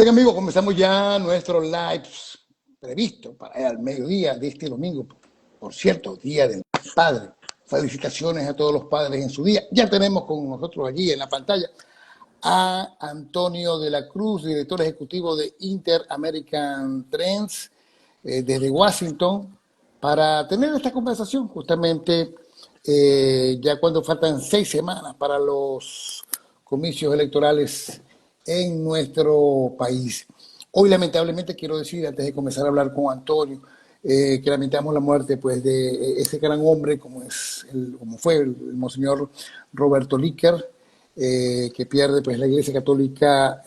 Bien, amigos, comenzamos ya nuestro live previsto para el mediodía de este domingo. Por cierto, Día del Padre. Felicitaciones a todos los padres en su día. Ya tenemos con nosotros allí en la pantalla a Antonio de la Cruz, director ejecutivo de Inter-American Trends, desde Washington, para tener esta conversación justamente ya cuando faltan 6 semanas para los comicios electorales en nuestro país. Hoy, lamentablemente, quiero decir, antes de comenzar a hablar con Antonio, que lamentamos la muerte pues, de ese gran hombre como fue el Monseñor Roberto Líquer, que pierde pues, la Iglesia Católica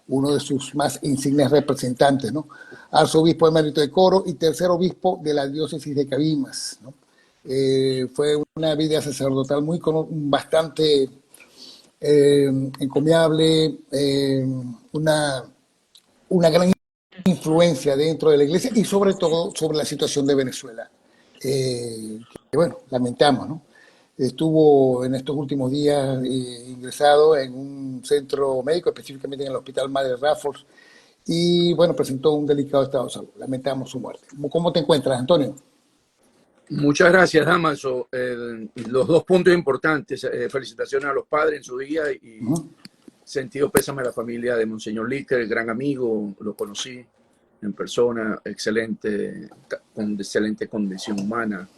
uno de sus más insignes representantes, ¿no? Arzobispo emérito de Coro y tercer obispo de la diócesis de Cabimas, ¿no? Fue una vida sacerdotal bastante encomiable, una gran influencia dentro de la iglesia y sobre todo sobre la situación de Venezuela. Que bueno, lamentamos, ¿no? Estuvo en estos últimos días ingresado en un centro médico, específicamente en el Hospital Madre Rafford, y bueno, presentó un delicado estado de salud. Lamentamos su muerte. ¿Cómo te encuentras, Antonio? Muchas gracias, Damaso. Los dos puntos importantes, felicitaciones a los padres en su día y sentido pésame a la familia de Monseñor Líquer, gran amigo, lo conocí en persona, excelente, con excelente condición humana,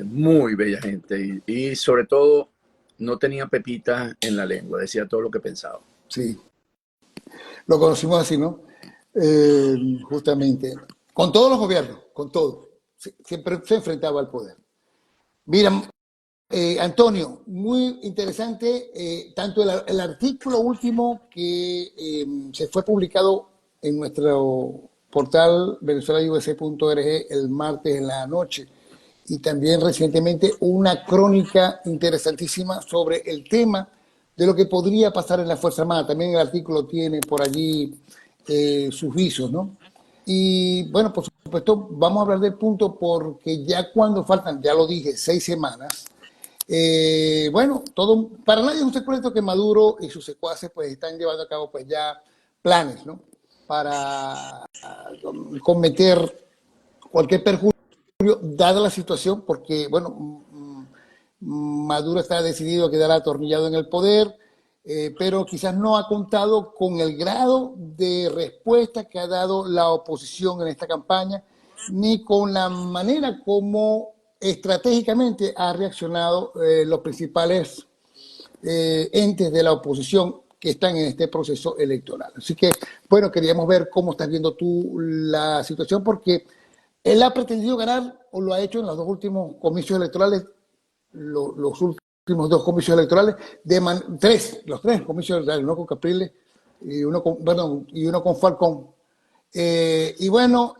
muy bella gente y sobre todo no tenía pepitas en la lengua, decía todo lo que pensaba. Sí, lo conocimos así, ¿no? Justamente, con todos los gobiernos, con todo, siempre se enfrentaba al poder. Mira, Antonio, muy interesante, tanto el artículo último que se fue publicado en nuestro portal venezuelausa.org el martes en la noche, y también recientemente una crónica interesantísima sobre el tema de lo que podría pasar en la Fuerza Armada. También el artículo tiene por allí sus visos, ¿no? Y bueno, por supuesto, vamos a hablar del punto porque ya cuando faltan, ya lo dije, 6 semanas, bueno, para nadie es un secreto que Maduro y sus secuaces pues están llevando a cabo pues ya planes, ¿no? Para cometer cualquier perjuicio dada la situación, porque bueno, Maduro está decidido a quedar atornillado en el poder, pero quizás no ha contado con el grado de respuesta que ha dado la oposición en esta campaña, ni con la manera como estratégicamente ha reaccionado los principales entes de la oposición que están en este proceso electoral. Así que, bueno, queríamos ver cómo estás viendo tú la situación, porque él ha pretendido ganar, o lo ha hecho en los dos últimos comicios electorales, los últimos 2 comicios electorales, los tres comicios electorales, uno con Capriles y uno con Falcón. Y bueno,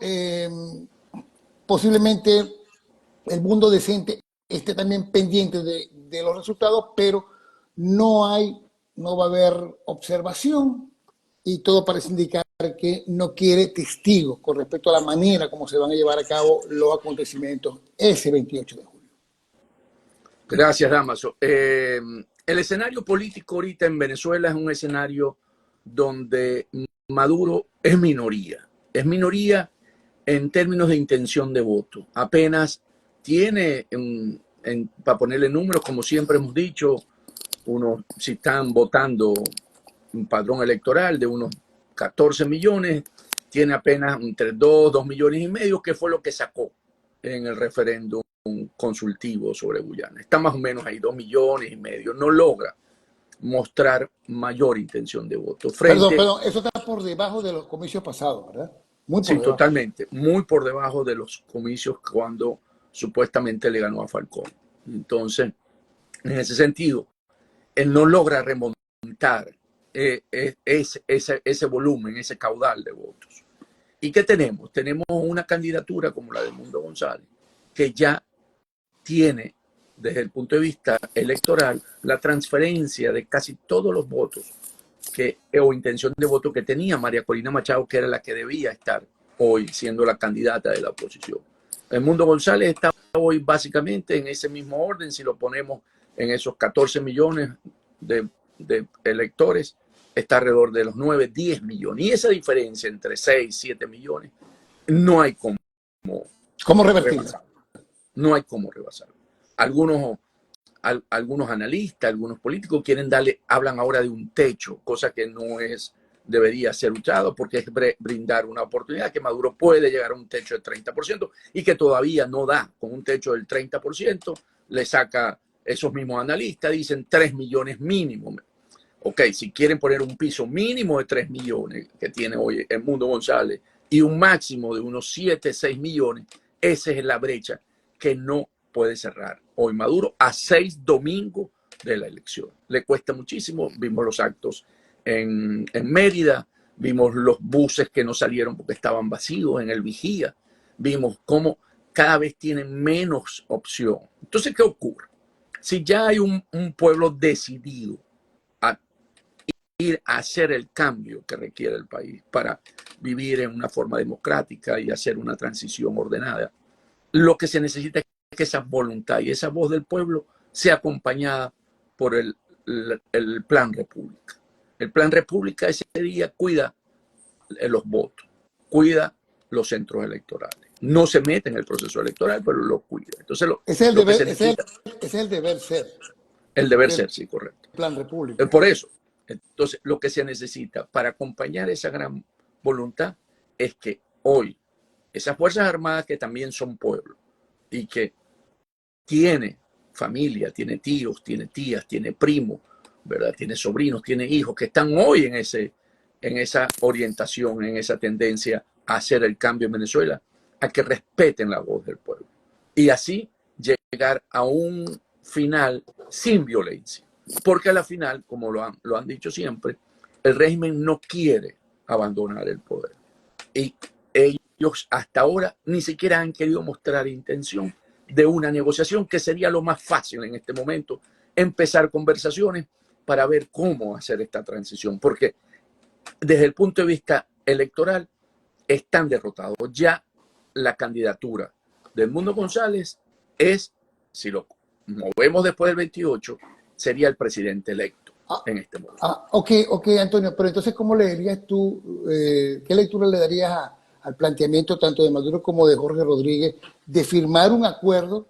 posiblemente el mundo decente esté también pendiente de los resultados, pero no va a haber observación y todo parece indicar que no quiere testigos con respecto a la manera como se van a llevar a cabo los acontecimientos ese 28 de julio. Gracias, Damaso. El escenario político ahorita en Venezuela es un escenario donde Maduro es minoría. Es minoría en términos de intención de voto. Apenas tiene, para ponerle números, como siempre hemos dicho, si están votando un padrón electoral de unos 14 millones, tiene apenas entre 2 millones y medio, que fue lo que sacó en el referéndum consultivo sobre Guyana. Está más o menos ahí, 2 millones y medio. No logra mostrar mayor intención de voto. Perdón, eso está por debajo de los comicios pasados, ¿verdad? Muy por Sí, debajo. totalmente. Muy por debajo de los comicios cuando supuestamente le ganó a Falcón. Entonces, en ese sentido, él no logra remontar ese volumen, ese caudal de votos. ¿Y qué tenemos? Tenemos una candidatura como la de Mundo González, que ya tiene, desde el punto de vista electoral, la transferencia de casi todos los votos o intención de voto que tenía María Corina Machado, que era la que debía estar hoy siendo la candidata de la oposición. El Mundo González está hoy básicamente en ese mismo orden, si lo ponemos en esos 14 millones de electores, está alrededor de los 9, 10 millones. Y esa diferencia entre 6, 7 millones, no hay cómo ¿Cómo revertirlo? rebasarlo. No hay cómo rebasarlo. Algunos analistas, algunos políticos hablan ahora de un techo, cosa que debería ser usado porque es brindar una oportunidad que Maduro puede llegar a un techo del 30% y que todavía no da. Con un techo del 30% le saca, esos mismos analistas dicen 3 millones mínimo. Ok, si quieren poner un piso mínimo de 3 millones que tiene hoy el Mundo González y un máximo de unos 7, 6 millones, esa es la brecha que no puede cerrar hoy Maduro a 6 domingos de la elección. Le cuesta muchísimo. Vimos los actos en Mérida, vimos los buses que no salieron porque estaban vacíos en el Vigía, vimos cómo cada vez tienen menos opción. Entonces, ¿qué ocurre? Si ya hay un pueblo decidido a ir a hacer el cambio que requiere el país para vivir en una forma democrática y hacer una transición ordenada, lo que se necesita es que esa voluntad y esa voz del pueblo sea acompañada por el Plan República. El Plan República ese día cuida los votos, cuida los centros electorales. No se mete en el proceso electoral, pero lo cuida. Entonces, Ese es lo que se necesita, es el deber ser el deber del ser, sí, correcto. Plan República. Por eso, entonces, lo que se necesita para acompañar esa gran voluntad es que hoy esas Fuerzas Armadas que también son pueblo y que tiene familia, tiene tíos, tiene tías, tiene primos, ¿verdad? Tiene sobrinos, tiene hijos que están hoy en esa orientación, en esa tendencia a hacer el cambio en Venezuela, a que respeten la voz del pueblo. Y así llegar a un final sin violencia. Porque a la final, como lo han dicho siempre, el régimen no quiere abandonar el poder. Y ellos hasta ahora ni siquiera han querido mostrar intención de una negociación, que sería lo más fácil en este momento, empezar conversaciones para ver cómo hacer esta transición, porque desde el punto de vista electoral están derrotados. Ya la candidatura del Mundo González es, si lo movemos después del 28, sería el presidente electo en este momento. Ok, Antonio, pero entonces, ¿cómo le dirías tú, qué lectura le darías al planteamiento tanto de Maduro como de Jorge Rodríguez de firmar un acuerdo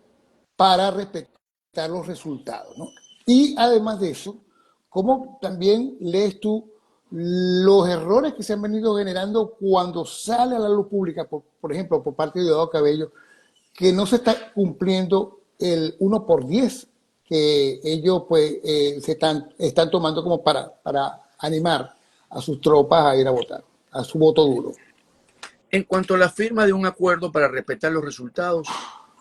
para respetar los resultados, ¿no? Y además de eso, ¿cómo también lees tú los errores que se han venido generando cuando sale a la luz pública, por ejemplo, por parte de Diosdado Cabello, que no se está cumpliendo el 1 por 10 que ellos pues están tomando como para animar a sus tropas a ir a votar, a su voto duro? En cuanto a la firma de un acuerdo para respetar los resultados,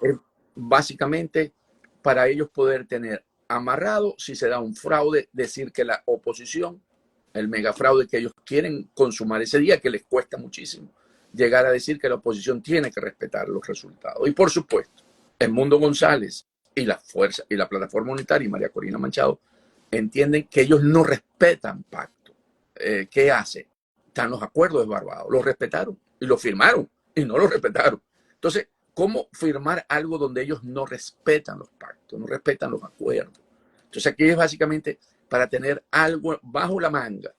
es básicamente para ellos poder tener amarrado, si se da un fraude, decir que la oposición, el megafraude que ellos quieren consumar ese día, que les cuesta muchísimo, llegar a decir que la oposición tiene que respetar los resultados. Y por supuesto, el Mundo González y la Fuerza y la Plataforma Unitaria y María Corina Machado entienden que ellos no respetan pacto. ¿Qué hace? Están los acuerdos de Barbados, los respetaron y lo firmaron y no lo respetaron. Entonces, ¿cómo firmar algo donde ellos no respetan los pactos, no respetan los acuerdos? Entonces, aquí es básicamente para tener algo bajo la manga,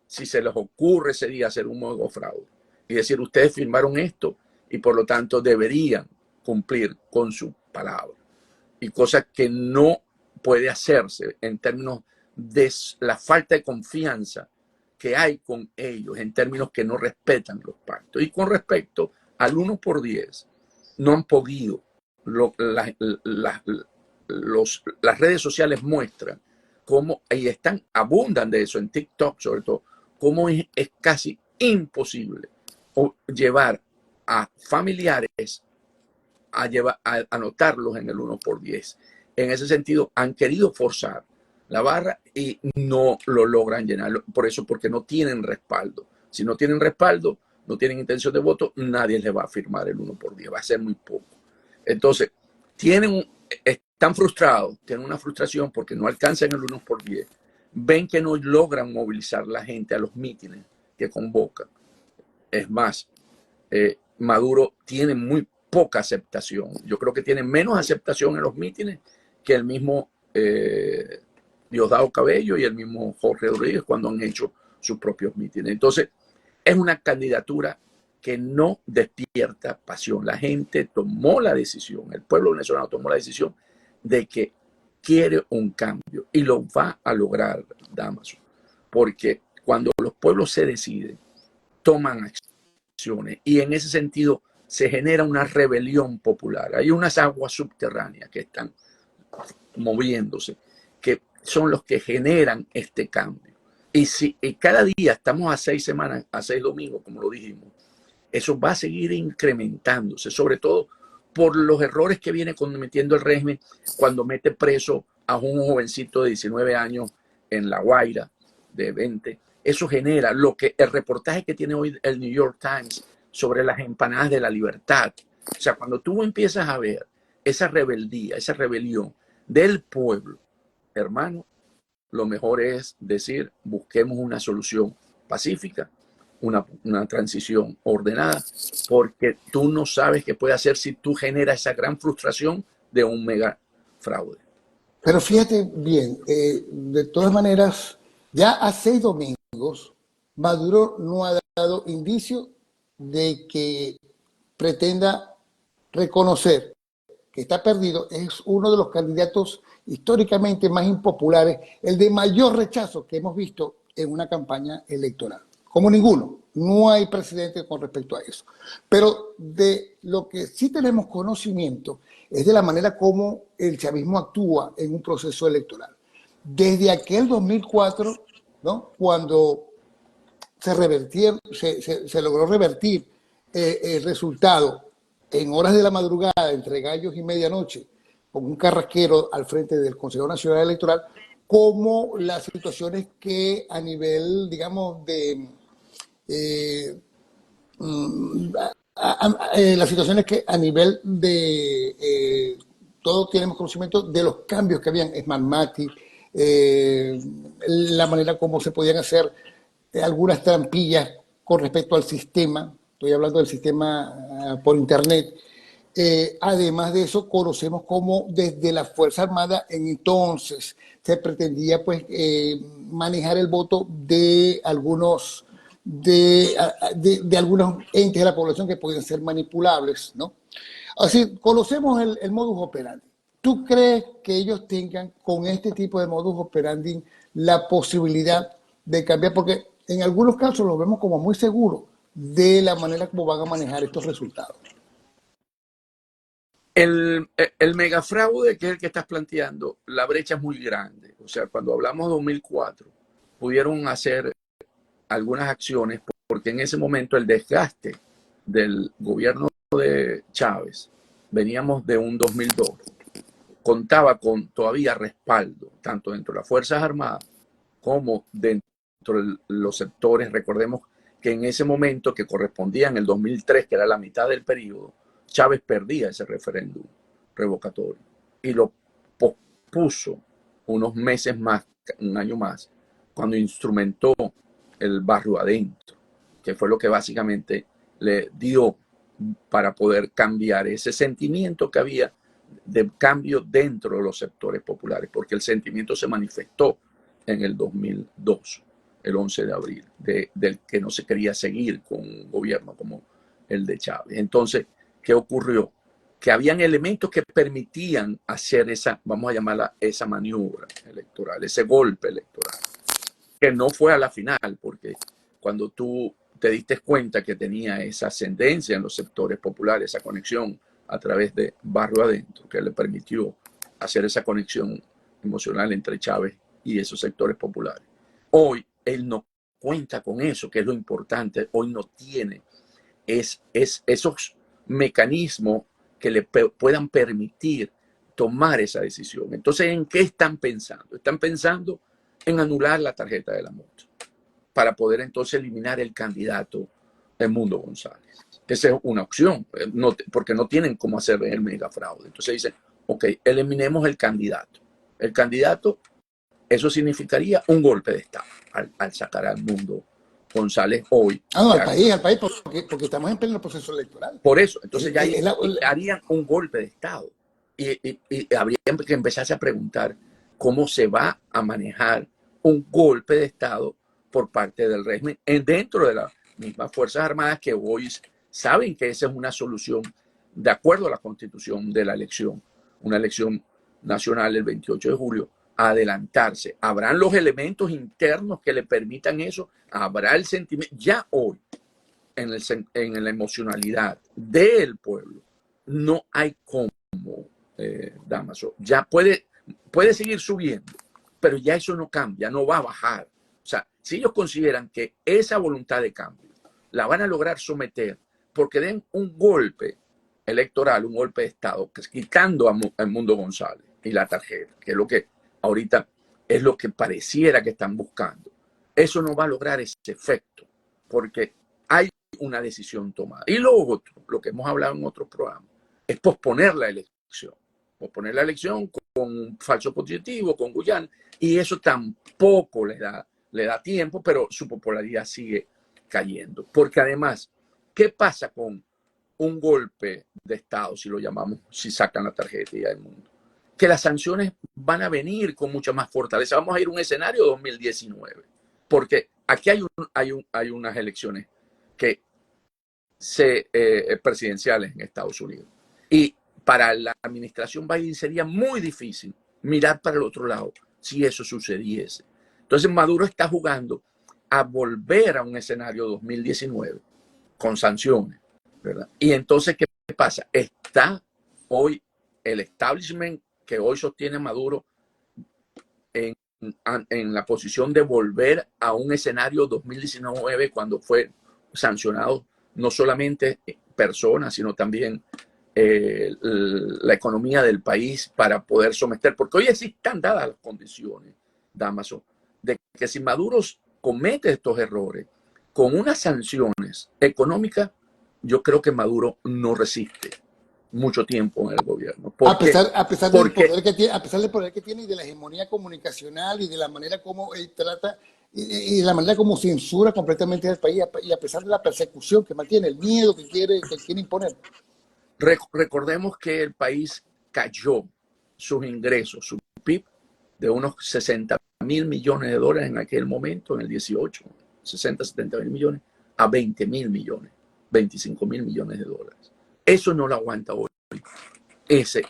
si se les ocurre ese día hacer un nuevo fraude y decir, ustedes firmaron esto y por lo tanto deberían cumplir con su palabra. Y cosa que no puede hacerse en términos de la falta de confianza que hay con ellos, en términos que no respetan los pactos. Y con respecto al 1 por 10, no han podido. Las redes sociales muestran cómo, y abundan de eso en TikTok sobre todo, cómo es casi imposible llevar a familiares a anotarlos en el 1 por 10. En ese sentido, han querido forzar la barra y no lo logran llenar. Por eso, porque no tienen respaldo. Si no tienen respaldo, no tienen intención de voto, nadie les va a firmar el 1 por 10. Va a ser muy poco. Entonces, están frustrados, tienen una frustración porque no alcanzan el 1 por 10. Ven que no logran movilizar la gente a los mítines que convocan. Es más, Maduro tiene muy poca aceptación. Yo creo que tiene menos aceptación en los mítines que el mismo Diosdado Cabello y el mismo Jorge Rodríguez cuando han hecho sus propios mítines. Entonces, es una candidatura que no despierta pasión. La gente tomó la decisión, el pueblo venezolano tomó la decisión de que quiere un cambio y lo va a lograr, Damaso, porque cuando los pueblos se deciden, toman acciones y en ese sentido se genera una rebelión popular. Hay unas aguas subterráneas que están moviéndose, que son los que generan este cambio. Y cada día estamos a 6 semanas, a 6 domingos, como lo dijimos, eso va a seguir incrementándose, sobre todo por los errores que viene cometiendo el régimen cuando mete preso a un jovencito de 19 años en La Guaira, de 20. Eso genera lo que el reportaje que tiene hoy el New York Times sobre las empanadas de la libertad. O sea, cuando tú empiezas a ver esa rebeldía, esa rebelión del pueblo, hermano, lo mejor es decir, busquemos una solución pacífica, una transición ordenada, porque tú no sabes qué puede hacer si tú generas esa gran frustración de un mega fraude. Pero fíjate bien, de todas maneras, ya a 6 domingos, Maduro no ha dado indicio de que pretenda reconocer que está perdido. Es uno de los candidatos históricamente más impopulares, el de mayor rechazo que hemos visto en una campaña electoral. Como ninguno, no hay precedente con respecto a eso. Pero de lo que sí tenemos conocimiento es de la manera como el chavismo actúa en un proceso electoral. Desde aquel 2004, ¿no?, cuando se logró revertir el resultado en horas de la madrugada, entre gallos y medianoche, con un carrasquero al frente del Consejo Nacional Electoral, como las situaciones que a nivel, digamos, de las situaciones que a nivel de todos tenemos conocimiento de los cambios que habían, Smartmatic, la manera como se podían hacer algunas trampillas con respecto al sistema, estoy hablando del sistema por internet. Además de eso, conocemos cómo desde la Fuerza Armada entonces se pretendía pues manejar el voto de algunos algunos entes de la población que podían ser manipulables, ¿no? Así, conocemos el modus operandi. ¿Tú crees que ellos tengan con este tipo de modus operandi la posibilidad de cambiar? Porque en algunos casos lo vemos como muy seguro de la manera como van a manejar estos resultados. El megafraude, que es el que estás planteando, la brecha es muy grande. O sea, cuando hablamos de 2004, pudieron hacer algunas acciones porque en ese momento el desgaste del gobierno de Chávez, veníamos de un 2002, contaba con todavía respaldo, tanto dentro de las Fuerzas Armadas como dentro de los sectores. Recordemos que en ese momento, que correspondía en el 2003, que era la mitad del periodo, Chávez perdía ese referéndum revocatorio y lo pospuso unos meses más, un año más, cuando instrumentó el barrio adentro, que fue lo que básicamente le dio para poder cambiar ese sentimiento que había de cambio dentro de los sectores populares, porque el sentimiento se manifestó en el 2002, el 11 de abril, del que no se quería seguir con un gobierno como el de Chávez. Entonces, ¿qué ocurrió? Que habían elementos que permitían hacer esa, vamos a llamarla esa maniobra electoral, ese golpe electoral, que no fue a la final, porque cuando tú te diste cuenta que tenía esa ascendencia en los sectores populares, esa conexión a través de barrio adentro, que le permitió hacer esa conexión emocional entre Chávez y esos sectores populares. Hoy él no cuenta con eso, que es lo importante. Hoy no tiene esos mecanismos que le puedan permitir tomar esa decisión. Entonces, ¿en qué están pensando? Están pensando en anular la tarjeta de la moto para poder entonces eliminar el candidato Edmundo González. Esa es una opción, porque no tienen cómo hacer el megafraude. Entonces dicen, ok, eliminemos el candidato. El candidato, eso significaría un golpe de Estado al sacar a Edmundo González hoy. No, al país, porque estamos en pleno proceso electoral. Por eso, entonces ya harían un golpe de Estado. Y habría que empezarse a preguntar cómo se va a manejar un golpe de Estado por parte del régimen dentro de las mismas Fuerzas Armadas, que hoy saben que esa es una solución de acuerdo a la constitución de la elección, una elección nacional el 28 de julio, adelantarse. Habrán los elementos internos que le permitan eso, habrá el sentimiento. Ya hoy, en la emocionalidad del pueblo, no hay cómo, Damaso. Ya puede seguir subiendo, pero ya eso no cambia, no va a bajar. O sea, si ellos consideran que esa voluntad de cambio la van a lograr someter porque den un golpe electoral, un golpe de Estado, quitando a Mundo González y la tarjeta, que es lo que ahorita es lo que pareciera que están buscando, eso no va a lograr ese efecto, porque hay una decisión tomada. Y lo otro, lo que hemos hablado en otros programas, es posponer la elección. Posponer la elección con un falso positivo, con Guyana, y eso tampoco le da tiempo, pero su popularidad sigue cayendo. Porque además, ¿qué pasa con un golpe de Estado, si lo llamamos, si sacan la tarjeta del mundo? Que las sanciones van a venir con mucha más fortaleza. Vamos a ir a un escenario 2019, porque aquí hay unas elecciones que presidenciales en Estados Unidos. Y para la administración Biden sería muy difícil mirar para el otro lado si eso sucediese. Entonces Maduro está jugando a volver a un escenario 2019 con sanciones, ¿verdad? Y entonces, ¿qué pasa? Está hoy el establishment que hoy sostiene Maduro en la posición de volver a un escenario 2019 cuando fue sancionado no solamente personas, sino también la economía del país para poder someter, porque hoy están dadas las condiciones, Damaso, de que si Maduro comete estos errores con unas sanciones económicas, yo creo que Maduro no resiste mucho tiempo en el gobierno. A pesar del poder que tiene, a pesar del poder que tiene y de la hegemonía comunicacional y de la manera como él trata y de la manera como censura completamente al país, y a pesar de la persecución que mantiene, el miedo que quiere imponer. Recordemos que el país cayó sus ingresos, su PIB, de unos 60.000 millones de dólares en aquel momento, en el 18, 60, 70 mil millones, a 20.000 millones, 25.000 millones de dólares. Eso no lo aguanta hoy ese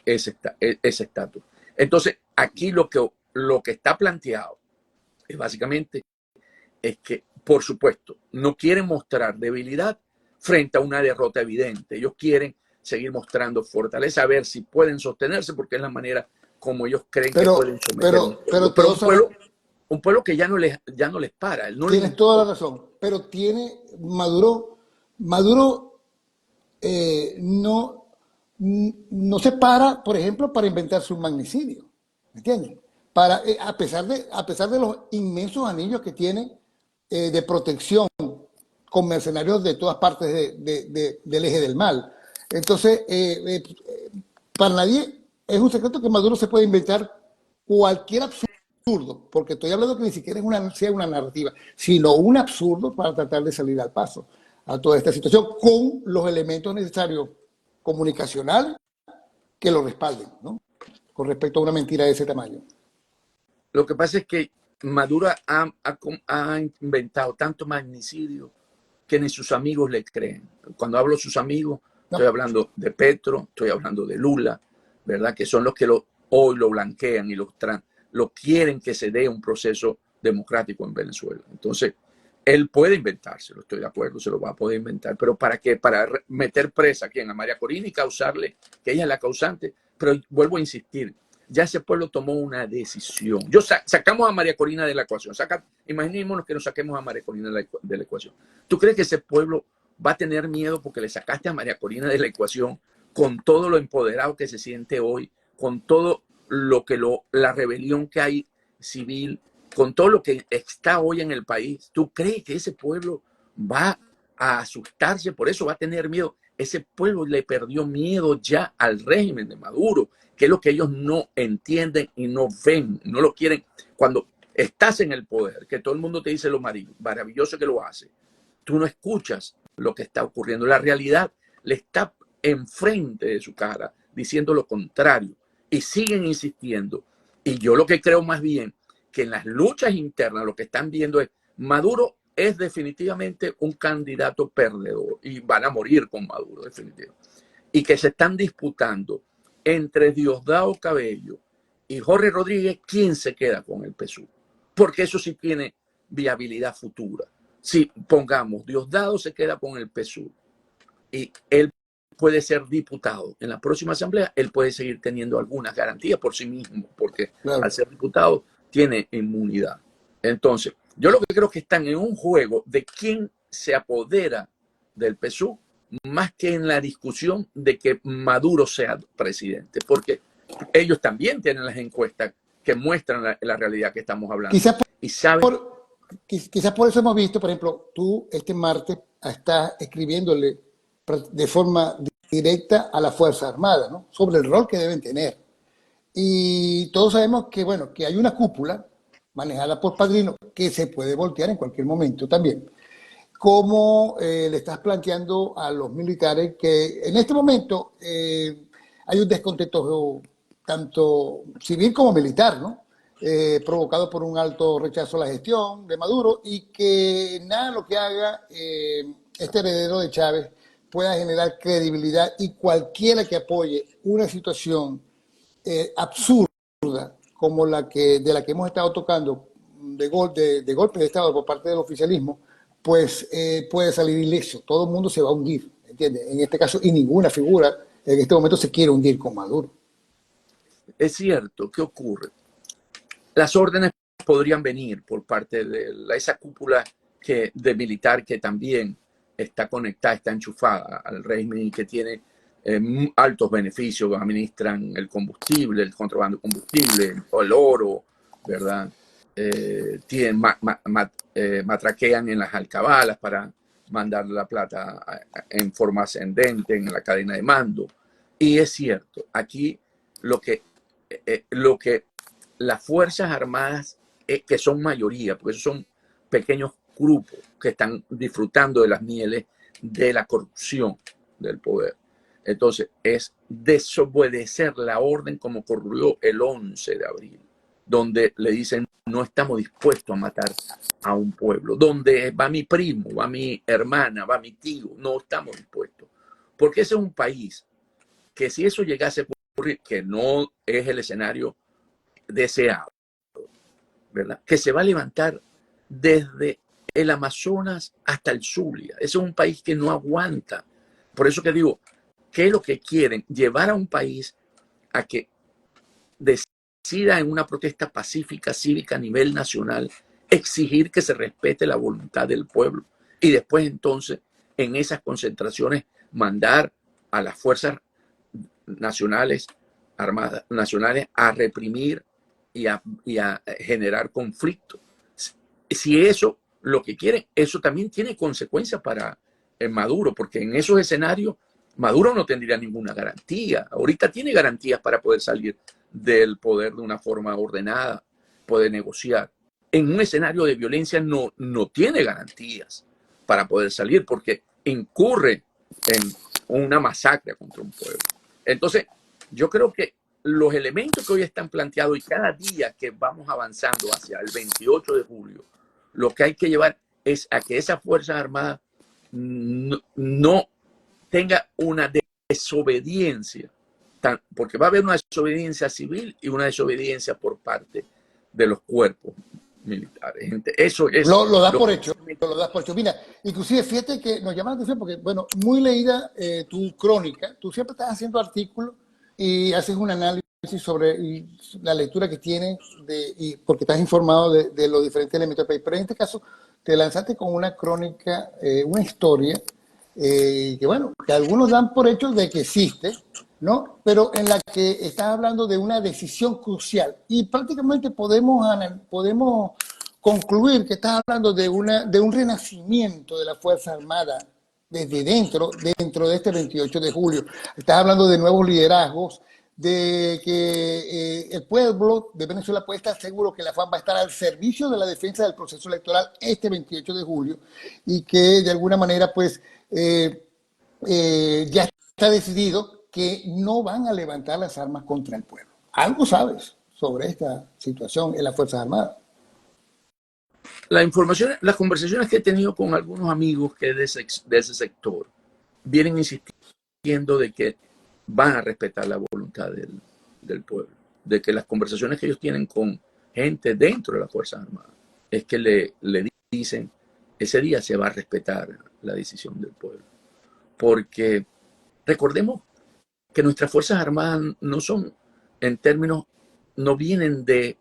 estatus. Entonces, aquí lo que está planteado es básicamente es que, por supuesto, no quieren mostrar debilidad frente a una derrota evidente. Ellos quieren seguir mostrando fortaleza, a ver si pueden sostenerse, porque es la manera como ellos creen que pueden someter un pueblo que ya no les para. Tienes toda la razón, pero Maduro no se para, por ejemplo, para inventarse un magnicidio, ¿me entiendes? A pesar de los inmensos anillos que tiene de protección con mercenarios de todas partes del eje del mal. Entonces, para nadie es un secreto que Maduro se puede inventar cualquier absurdo, porque estoy hablando que ni siquiera sea una narrativa, sino un absurdo para tratar de salir al paso a toda esta situación con los elementos necesarios comunicacionales que lo respalden, ¿no? Con respecto a una mentira de ese tamaño. Lo que pasa es que Maduro ha inventado tanto magnicidio que ni sus amigos le creen. Cuando hablo de sus amigos, estoy hablando de Petro, estoy hablando de Lula, ¿verdad? Que son los que hoy lo blanquean y lo quieren que se dé un proceso democrático en Venezuela. Entonces, él puede inventárselo, estoy de acuerdo, se lo va a poder inventar. ¿Pero para qué? Para meter presa a María Corina y causarle que ella es la causante. Pero vuelvo a insistir, ya ese pueblo tomó una decisión. Sacamos a María Corina de la ecuación. Imaginémonos que nos saquemos a María Corina de la ecuación. ¿Tú crees que ese pueblo va a tener miedo porque le sacaste a María Corina de la ecuación con todo lo empoderado que se siente hoy, con todo la rebelión que hay civil, con todo lo que está hoy en el país? ¿Tú crees que ese pueblo va a asustarse por eso, va a tener miedo? Ese pueblo le perdió miedo ya al régimen de Maduro, que es lo que ellos no entienden y no ven, no lo quieren. Cuando estás en el poder, que todo el mundo te dice lo maravilloso que lo hace, tú no escuchas lo que está ocurriendo. La realidad le está enfrente de su cara, diciendo lo contrario, y siguen insistiendo. Y yo lo que creo más bien, que en las luchas internas lo que están viendo es Maduro es definitivamente un candidato perdedor y van a morir con Maduro, definitivamente. Y que se están disputando entre Diosdado Cabello y Jorge Rodríguez quién se queda con el PSUV. Porque eso sí tiene viabilidad futura. Si pongamos, Diosdado se queda con el PSUV y él puede ser diputado en la próxima asamblea, él puede seguir teniendo algunas garantías por sí mismo, porque Claro. al ser diputado tiene inmunidad. Entonces, yo lo que creo que están en un juego de quién se apodera del PSUV más que en la discusión de que Maduro sea presidente, porque ellos también tienen las encuestas que muestran la realidad que estamos hablando. Quizás Y saben. quizás por eso hemos visto, por ejemplo, tú este martes estás escribiéndole de forma directa a la Fuerza Armada, ¿no? Sobre el rol que deben tener. Y todos sabemos que, bueno, que hay una cúpula manejada por Padrino que se puede voltear en cualquier momento también. ¿Cómo le estás planteando a los militares que en este momento hay un descontento tanto civil como militar, ¿no? Provocado por un alto rechazo a la gestión de Maduro y que nada lo que haga este heredero de Chávez pueda generar credibilidad y cualquiera que apoye una situación absurda como de la que hemos estado tocando de golpe de Estado por parte del oficialismo, pues puede salir ileso. Todo el mundo se va a hundir, ¿entiendes? En este caso, y ninguna figura en este momento se quiere hundir con Maduro. Es cierto, ¿qué ocurre? Las órdenes podrían venir por parte de esa cúpula de militar que también está conectada, está enchufada al régimen y que tiene altos beneficios, administran el combustible, el contrabando de combustible, el oro, ¿verdad? Matraquean en las alcabalas para mandar la plata en forma ascendente en la cadena de mando. Y es cierto, aquí lo que las Fuerzas Armadas, que son mayoría, porque esos son pequeños grupos que están disfrutando de las mieles de la corrupción del poder. Entonces, es desobedecer la orden como ocurrió el 11 de abril, donde le dicen, no estamos dispuestos a matar a un pueblo, donde va mi primo, va mi hermana, va mi tío, no estamos dispuestos. Porque ese es un país que si eso llegase a ocurrir, que no es el escenario deseado, ¿verdad? Que se va a levantar desde el Amazonas hasta el Zulia. Ese es un país que no aguanta. Por eso que digo, ¿qué es lo que quieren? Llevar a un país a que decida en una protesta pacífica, cívica a nivel nacional, exigir que se respete la voluntad del pueblo y después entonces en esas concentraciones mandar a las fuerzas nacionales, armadas nacionales, a reprimir y a generar conflicto. Si eso lo que quieren, eso también tiene consecuencias para Maduro, porque en esos escenarios Maduro no tendría ninguna garantía. Ahorita tiene garantías para poder salir del poder de una forma ordenada, poder negociar. En un escenario de violencia no tiene garantías para poder salir porque incurre en una masacre contra un pueblo. Entonces, yo creo que los elementos que hoy están planteados y cada día que vamos avanzando hacia el 28 de julio, lo que hay que llevar es a que esa Fuerza Armada no tenga una desobediencia, porque va a haber una desobediencia civil y una desobediencia por parte de los cuerpos militares. Eso es lo da por hecho, lo das por hecho. Mira, inclusive fíjate que nos llama la atención porque, bueno, muy leída tu crónica, tú siempre estás haciendo artículos y haces un análisis sobre la lectura que tienes, porque estás informado de los diferentes elementos del país. Pero en este caso te lanzaste con una crónica, una historia, que bueno, que algunos dan por hecho de que existe, ¿no? Pero en la que estás hablando de una decisión crucial y prácticamente podemos concluir que estás hablando de un renacimiento de la Fuerza Armada desde dentro de este 28 de julio. Estás hablando de nuevos liderazgos, de que el pueblo de Venezuela puede estar seguro que la FARC va a estar al servicio de la defensa del proceso electoral este 28 de julio y que de alguna manera pues ya está decidido que no van a levantar las armas contra el pueblo. ¿Algo sabes sobre esta situación en las Fuerzas Armadas? La información, las conversaciones que he tenido con algunos amigos que de ese sector vienen insistiendo de que van a respetar la voluntad del pueblo, de que las conversaciones que ellos tienen con gente dentro de las Fuerzas Armadas es que le dicen, ese día se va a respetar la decisión del pueblo. Porque recordemos que nuestras Fuerzas Armadas no son, en términos, no vienen de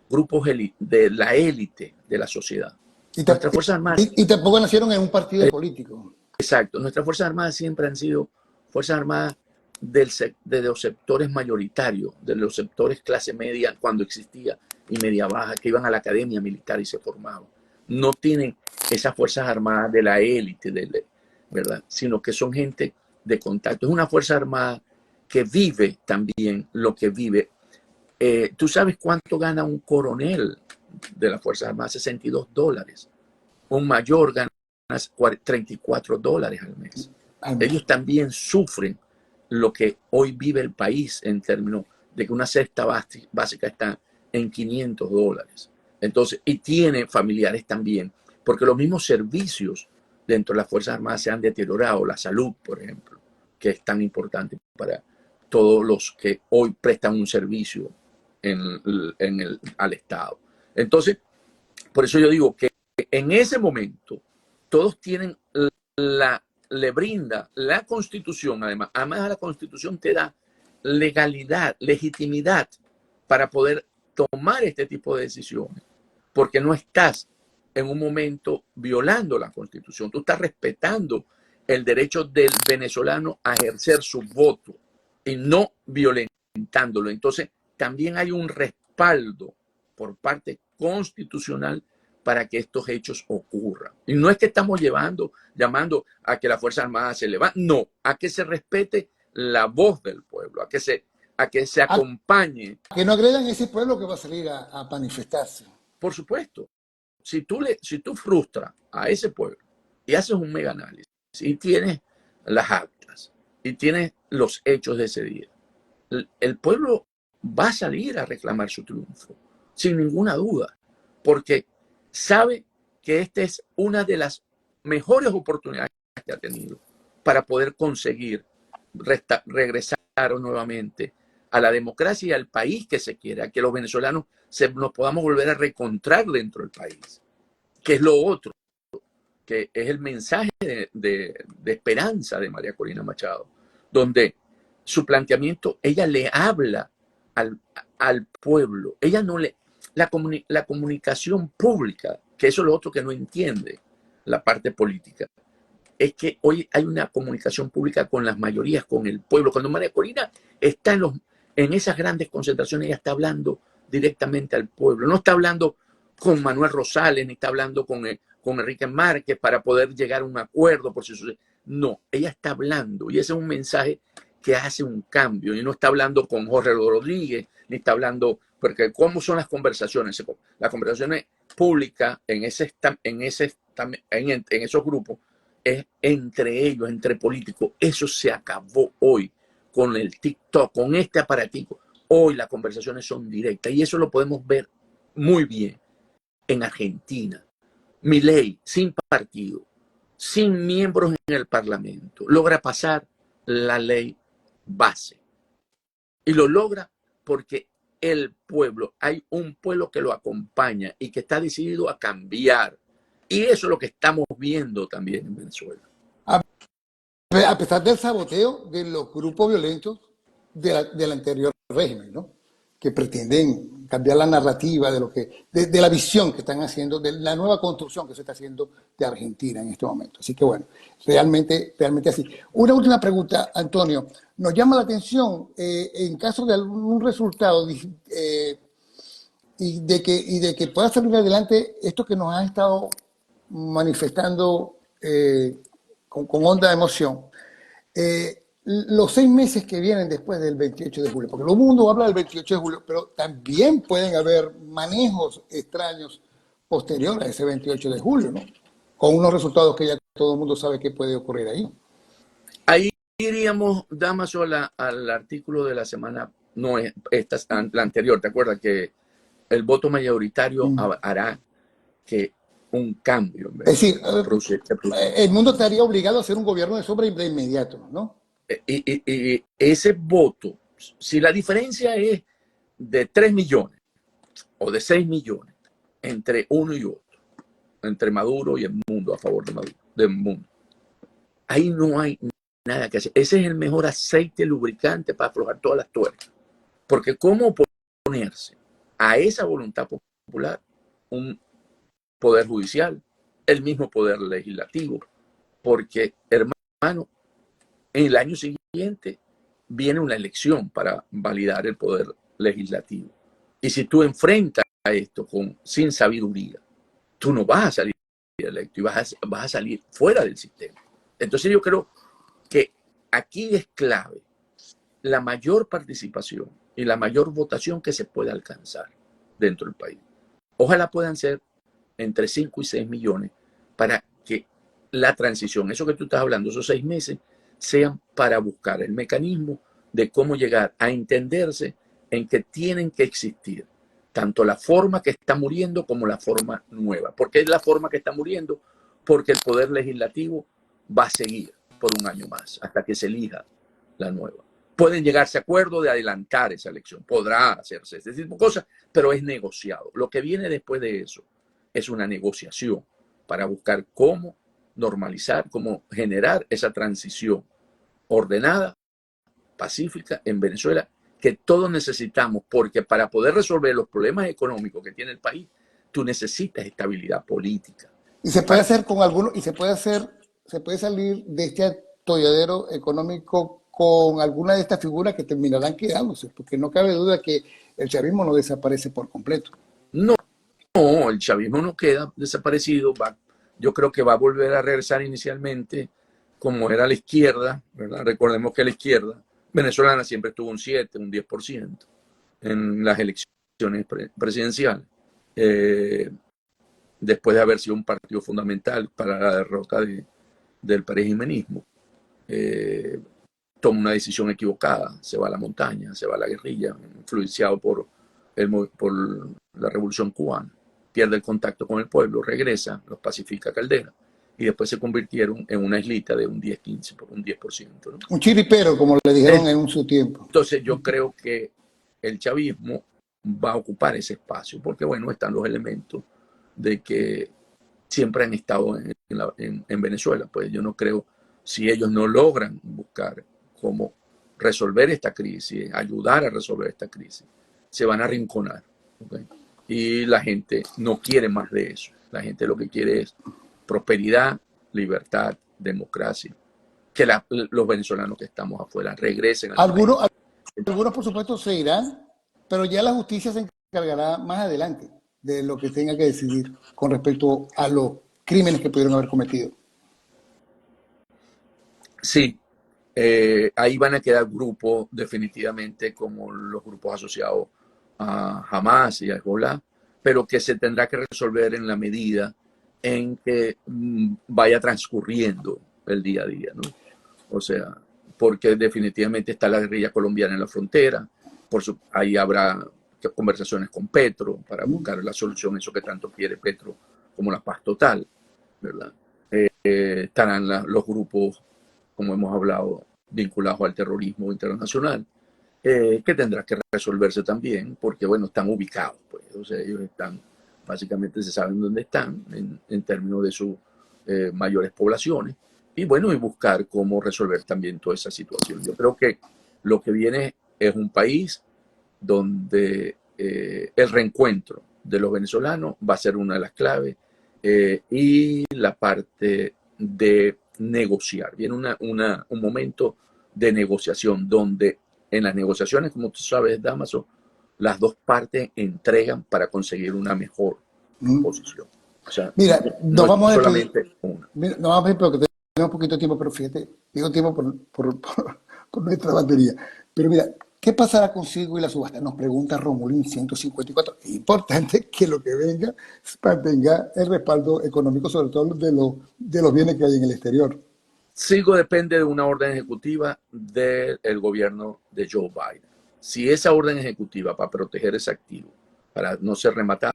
grupos de la élite de la sociedad. Y, Nuestras Fuerzas Armadas, y tampoco nacieron en un partido político. exacto, nuestras Fuerzas Armadas siempre han sido Fuerzas Armadas de los sectores mayoritarios, de los sectores clase media cuando existía y media baja, que iban a la academia militar y se formaban. No tienen esas Fuerzas Armadas de la élite, ¿verdad? Sino que son gente de contacto. Es una Fuerza Armada que vive también lo que vive. ¿Tú sabes cuánto gana un coronel de las Fuerzas Armadas? $62. Un mayor gana $34 al mes. Ellos también sufren lo que hoy vive el país en términos de que una cesta básica está en $500. Entonces, y tiene familiares también, porque los mismos servicios dentro de las Fuerzas Armadas se han deteriorado. La salud, por ejemplo, que es tan importante para todos los que hoy prestan un servicio al Estado. Entonces, por eso yo digo que en ese momento todos tienen le brinda la Constitución, además la Constitución te da legalidad, legitimidad para poder tomar este tipo de decisiones, porque no estás en un momento violando la Constitución, tú estás respetando el derecho del venezolano a ejercer su voto y no violentándolo. Entonces, también hay un respaldo por parte constitucional para que estos hechos ocurran. Y no es que estamos llamando a que la Fuerza Armada se levante, no, a que se respete la voz del pueblo, a que se acompañe. Que no agredan a ese pueblo que va a salir a manifestarse. Por supuesto, si tú frustras a ese pueblo y haces un mega análisis y tienes las actas y tienes los hechos de ese día, el pueblo va a salir a reclamar su triunfo, sin ninguna duda, porque sabe que esta es una de las mejores oportunidades que ha tenido para poder conseguir regresar nuevamente a la democracia y al país que se quiera, que los venezolanos nos podamos volver a reencontrar dentro del país, que es lo otro, que es el mensaje de esperanza de María Corina Machado, donde su planteamiento, ella le habla al pueblo, ella no le... La comunicación pública, que eso es lo otro que no entiende la parte política, es que hoy hay una comunicación pública con las mayorías, con el pueblo. Cuando María Corina está en esas grandes concentraciones, ella está hablando directamente al pueblo. No está hablando con Manuel Rosales, ni está hablando con Enrique Márquez para poder llegar a un acuerdo. No, ella está hablando y ese es un mensaje que hace un cambio. Y no está hablando con Jorge Rodríguez, ni está hablando... Porque ¿cómo son las conversaciones? Las conversaciones públicas en esos grupos es entre ellos, entre políticos. Eso se acabó hoy con el TikTok, con este aparatico. Hoy las conversaciones son directas y eso lo podemos ver muy bien en Argentina. Milei, sin partido, sin miembros en el Parlamento, logra pasar la ley base. Y lo logra porque el pueblo, hay un pueblo que lo acompaña y que está decidido a cambiar. Y eso es lo que estamos viendo también en Venezuela. A pesar del saboteo de los grupos violentos del anterior régimen, ¿no? Que pretenden cambiar la narrativa de la visión que están haciendo, de la nueva construcción que se está haciendo de Argentina en este momento. Así que bueno, realmente así. Una última pregunta, Antonio. Nos llama la atención, en caso de algún resultado y de que pueda salir adelante esto que nos ha estado manifestando con honda emoción, los 6 meses que vienen después del 28 de julio, porque todo el mundo habla del 28 de julio, pero también pueden haber manejos extraños posteriores a ese 28 de julio, ¿no? Con unos resultados que ya todo el mundo sabe que puede ocurrir ahí. Ahí iríamos, Damaso, al artículo de la semana, no la anterior, ¿te acuerdas? Que el voto mayoritario hará que un cambio en Es decir, Venezuela. el mundo estaría obligado a hacer un gobierno de sombra de inmediato, ¿no? Y ese voto, si la diferencia es de 3 millones o de 6 millones entre uno y otro, entre Maduro y el mundo, a favor de Maduro, del mundo, ahí no hay nada que hacer. Ese es el mejor aceite lubricante para aflojar todas las tuercas. Porque ¿cómo oponerse a esa voluntad popular un poder judicial, el mismo poder legislativo? Porque, hermano, en el año siguiente viene una elección para validar el poder legislativo. Y si tú enfrentas a esto sin sabiduría, tú no vas a salir electo y vas a salir fuera del sistema. Entonces yo creo que aquí es clave la mayor participación y la mayor votación que se pueda alcanzar dentro del país. Ojalá puedan ser entre 5 y 6 millones para que la transición, eso que tú estás hablando, esos 6 meses, sean para buscar el mecanismo de cómo llegar a entenderse en que tienen que existir tanto la forma que está muriendo como la forma nueva. ¿Por qué es la forma que está muriendo? Porque el poder legislativo va a seguir por un año más hasta que se elija la nueva. Pueden llegarse a acuerdo de adelantar esa elección, podrá hacerse ese tipo de cosas, pero es negociado. Lo que viene después de eso es una negociación para buscar cómo normalizar, cómo generar esa transición ordenada, pacífica en Venezuela, que todos necesitamos, porque para poder resolver los problemas económicos que tiene el país, tú necesitas estabilidad política. Y se puede hacer con algunos, y se puede salir de este atolladero económico con alguna de estas figuras que terminarán quedándose, porque no cabe duda que el chavismo no desaparece por completo. No, no, el chavismo no queda desaparecido, yo creo que va a volver a regresar inicialmente como era la izquierda, ¿verdad? Recordemos que la izquierda venezolana siempre tuvo un 7, un 10% en las elecciones presidenciales, después de haber sido un partido fundamental para la derrota del perejimenismo. Toma una decisión equivocada, se va a la montaña, se va a la guerrilla, influenciado por la revolución cubana, pierde el contacto con el pueblo, regresa, los pacifica Caldera, y después se convirtieron en una islita de un 10-15, por un 10%. ¿no? Un chiripero, como le dijeron en su tiempo. Entonces yo creo que el chavismo va a ocupar ese espacio, porque bueno, están los elementos de que siempre han estado en Venezuela. Pues yo no creo, si ellos no logran buscar cómo resolver esta crisis, ayudar a resolver esta crisis, se van a arrinconar. ¿Okay? Y la gente no quiere más de eso. La gente lo que quiere es prosperidad, libertad, democracia. Que los venezolanos que estamos afuera regresen al Algunos, país. algunos, por supuesto, se irán, pero ya la justicia se encargará más adelante de lo que tenga que decidir con respecto a los crímenes que pudieron haber cometido. Sí, ahí van a quedar grupos definitivamente como los grupos asociados a Hamas y a Hezbollah, pero que se tendrá que resolver en la medida en que vaya transcurriendo el día a día, ¿no? O sea, porque definitivamente está la guerrilla colombiana en la frontera, ahí habrá conversaciones con Petro para buscar la solución, eso que tanto quiere Petro, como la paz total, ¿verdad? Estarán los grupos, como hemos hablado, vinculados al terrorismo internacional, que tendrá que resolverse también, porque, bueno, están ubicados, pues, o sea, ellos están, básicamente se saben dónde están en términos de sus mayores poblaciones, y bueno, y buscar cómo resolver también toda esa situación. Yo creo que lo que viene es un país donde el reencuentro de los venezolanos va a ser una de las claves, y la parte de negociar. Viene un momento de negociación donde en las negociaciones, como tú sabes, Damaso, las dos partes entregan para conseguir una mejor posición. O sea, Mira, no nos es vamos a despedir. solamente una. Mira, nos vamos a despedir porque tenemos poquito tiempo, pero fíjate, digo tiempo por nuestra batería. Pero mira, ¿qué pasará consigo y la subasta? Nos pregunta Romulín 154. Es importante que lo que venga mantenga el respaldo económico, sobre todo de los bienes que hay en el exterior. Sigo depende de una orden ejecutiva del gobierno de Joe Biden. Si esa orden ejecutiva para proteger ese activo, para no ser rematado,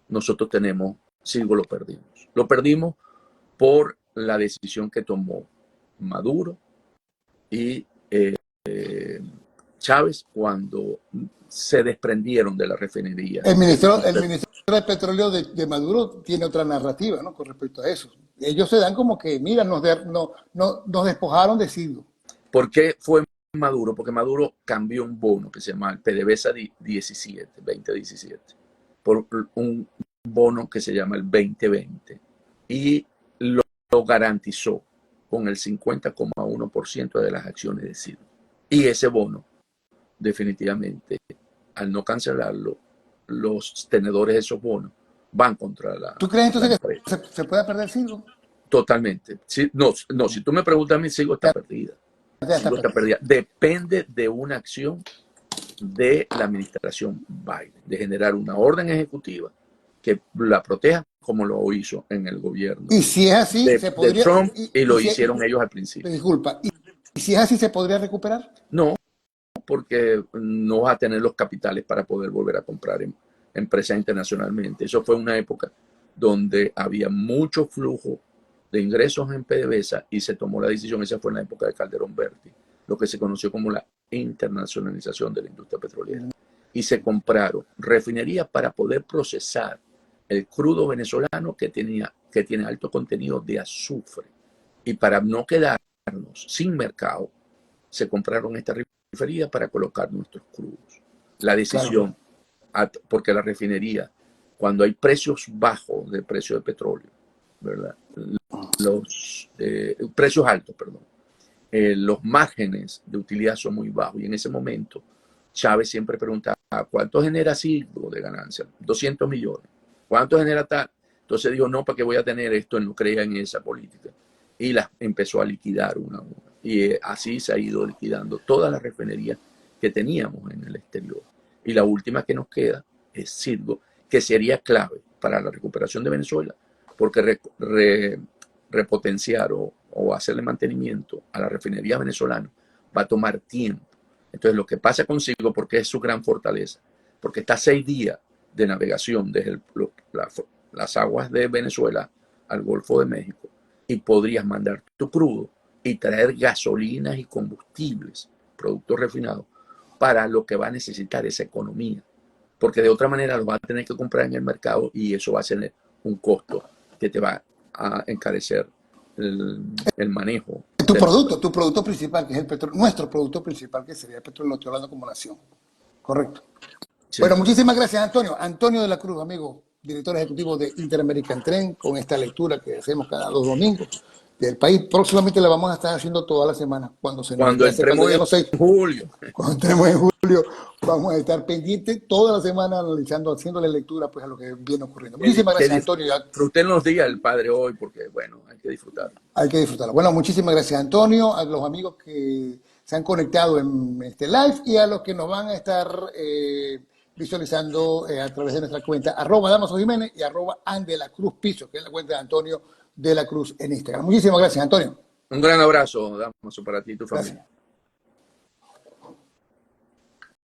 nosotros tenemos Silgo lo perdimos. Lo perdimos por la decisión que tomó Maduro y Chávez cuando se desprendieron de la refinería. El ministro de Petróleo de Maduro tiene otra narrativa, ¿no? Con respecto a eso. Ellos se dan como que, mira, nos despojaron de Silgo. ¿Por qué fue Maduro? Porque Maduro cambió un bono que se llama el PDVSA 2017, por un bono que se llama el 2020 y lo garantizó con el 50,1% de las acciones de Silgo. Y ese bono, definitivamente, al no cancelarlo, los tenedores de esos bonos van contra la. ¿Tú crees entonces que se pueda perder Silgo? Totalmente. Si, no, si tú me preguntas a mí, Silgo está perdida. Silgo está perdida. Depende de una acción de la administración Biden, de generar una orden ejecutiva que la proteja como lo hizo en el gobierno. Y si es así, de Trump, y lo hicieron ellos al principio. Disculpa, ¿y si es así, se podría recuperar? No, porque no vas a tener los capitales para poder volver a comprar empresas internacionalmente. Eso fue una época donde había mucho flujo de ingresos en PDVSA y se tomó la decisión, esa fue en la época de Calderón Berti, lo que se conoció como la internacionalización de la industria petrolera. Y se compraron refinerías para poder procesar el crudo venezolano que tiene alto contenido de azufre. Y para no quedarnos sin mercado, se compraron estas refinerías para colocar nuestros crudos. La decisión, porque la refinería, cuando hay precios bajos de precio de petróleo, ¿verdad? Los precios altos, perdón, los márgenes de utilidad son muy bajos. Y en ese momento, Chávez siempre preguntaba, ¿cuánto genera Silgo de ganancia? 200 millones. ¿Cuánto genera tal? Entonces dijo, no, ¿para qué voy a tener esto? Él no creía en esa política. Y las empezó a liquidar una a una. Y así se ha ido liquidando todas las refinerías que teníamos en el exterior. Y la última que nos queda es Silgo, que sería clave para la recuperación de Venezuela, porque repotenciar o hacerle mantenimiento a la refinería venezolana va a tomar tiempo. Entonces, lo que pasa con Silgo, porque es su gran fortaleza, porque está 6 días de navegación desde las aguas de Venezuela al Golfo de México, y podrías mandar tu crudo y traer gasolinas y combustibles, productos refinados, para lo que va a necesitar esa economía. Porque de otra manera lo va a tener que comprar en el mercado y eso va a tener un costo que te va a encarecer el manejo. Tu producto principal, que es el petróleo, nuestro producto principal, que sería el petróleo, lo estoy hablando como nación. Correcto. Sí. Bueno, muchísimas gracias, Antonio. Antonio de la Cruz, amigo, director ejecutivo de Interamerican Trend, con esta lectura que hacemos cada 2 domingos del país. Próximamente la vamos a estar haciendo toda la semana. Cuando entremos en julio. Cuando entremos en julio, vamos a estar pendientes toda la semana analizando, haciéndole lectura pues, a lo que viene ocurriendo. Muchísimas gracias, Antonio. Disfruten los días del Padre hoy, porque, bueno, hay que disfrutarlo. Hay que disfrutarlo. Bueno, muchísimas gracias, Antonio, a los amigos que se han conectado en este live y a los que nos van a estar visualizando a través de nuestra cuenta @Damaso Jiménez y @Andelacruz_Piso, que es la cuenta de Antonio de la Cruz en Instagram. Muchísimas gracias, Antonio. Un gran abrazo, Damaso, para ti y tu familia. Gracias.